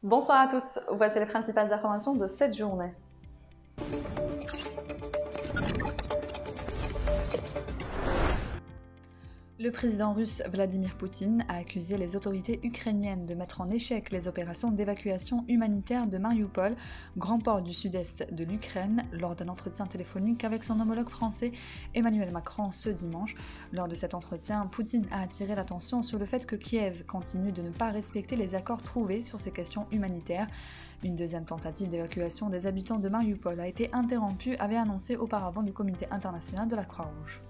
Bonsoir à tous, voici les principales informations de cette journée. Le président russe Vladimir Poutine a accusé les autorités ukrainiennes de mettre en échec les opérations d'évacuation humanitaire de Mariupol, grand port du sud-est de l'Ukraine, lors d'un entretien téléphonique avec son homologue français Emmanuel Macron ce dimanche. Lors de cet entretien, Poutine a attiré l'attention sur le fait que Kiev continue de ne pas respecter les accords trouvés sur ces questions humanitaires. Une deuxième tentative d'évacuation des habitants de Mariupol a été interrompue, avait annoncé auparavant le Comité international de la Croix-Rouge.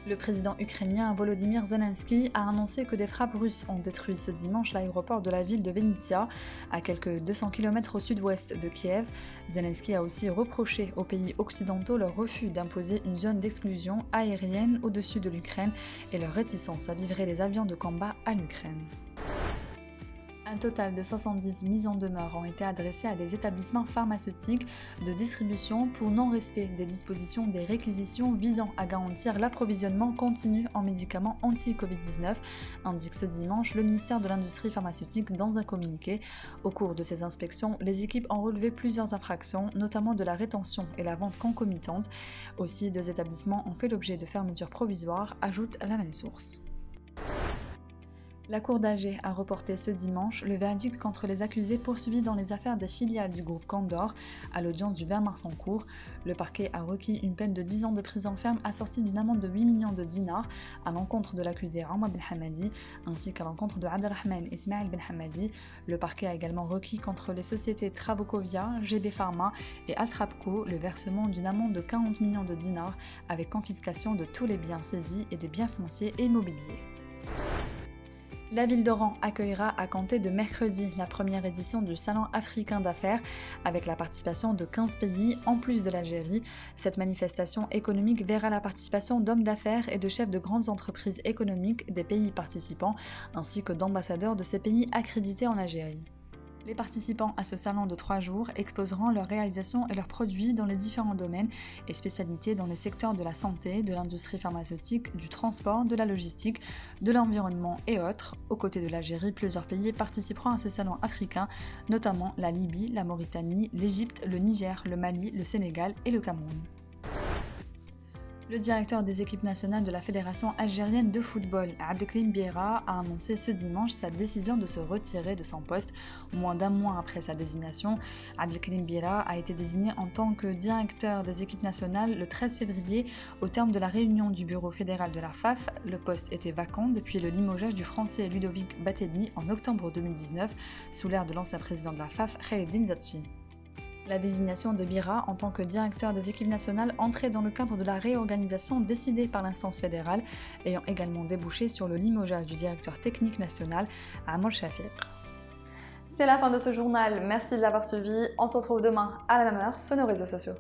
Le président ukrainien Volodymyr Zelensky a annoncé que des frappes russes ont détruit ce dimanche l'aéroport de la ville de Vinnytsia, à quelques 200 km au sud-ouest de Kiev. Zelensky a aussi reproché aux pays occidentaux leur refus d'imposer une zone d'exclusion aérienne au-dessus de l'Ukraine et leur réticence à livrer les avions de combat à l'Ukraine. Un total de 70 mises en demeure ont été adressées à des établissements pharmaceutiques de distribution pour non-respect des dispositions des réquisitions visant à garantir l'approvisionnement continu en médicaments anti-Covid-19, indique ce dimanche le ministère de l'Industrie pharmaceutique dans un communiqué. Au cours de ces inspections, les équipes ont relevé plusieurs infractions, notamment de la rétention et la vente concomitante. Aussi, 2 établissements ont fait l'objet de fermetures provisoires, ajoute la même source. La Cour d'Alger a reporté ce dimanche le verdict contre les accusés poursuivis dans les affaires des filiales du groupe Condor à l'audience du 20 mars en cours. Le parquet a requis une peine de 10 ans de prison ferme assortie d'une amende de 8 millions de dinars à l'encontre de l'accusé Omar Ben Hamadi ainsi qu'à l'encontre de Abdelrahman Ismail Ben Hamadi. Le parquet a également requis contre les sociétés Travacovia, GB Pharma et Altrapco le versement d'une amende de 40 millions de dinars avec confiscation de tous les biens saisis et des biens fonciers et immobiliers. La ville d'Oran accueillera à compter de mercredi la première édition du Salon africain d'affaires avec la participation de 15 pays en plus de l'Algérie. Cette manifestation économique verra la participation d'hommes d'affaires et de chefs de grandes entreprises économiques des pays participants ainsi que d'ambassadeurs de ces pays accrédités en Algérie. Les participants à ce salon de 3 jours exposeront leurs réalisations et leurs produits dans les différents domaines et spécialités dans les secteurs de la santé, de l'industrie pharmaceutique, du transport, de la logistique, de l'environnement et autres. Aux côtés de l'Algérie, plusieurs pays participeront à ce salon africain, notamment la Libye, la Mauritanie, l'Égypte, le Niger, le Mali, le Sénégal et le Cameroun. Le directeur des équipes nationales de la Fédération algérienne de football, Abdelkrim Biera, a annoncé ce dimanche sa décision de se retirer de son poste. Moins d'un mois après sa désignation, Abdelkrim Biera a été désigné en tant que directeur des équipes nationales le 13 février au terme de la réunion du bureau fédéral de la FAF. Le poste était vacant depuis le limogeage du français Ludovic Bateni en octobre 2019 sous l'ère de l'ancien président de la FAF, Khaled Zachi. La désignation de Biera en tant que directeur des équipes nationales entrait dans le cadre de la réorganisation décidée par l'instance fédérale, ayant également débouché sur le limogeage du directeur technique national, Amol Shafiq. C'est la fin de ce journal, merci de l'avoir suivi, on se retrouve demain à la même heure sur nos réseaux sociaux.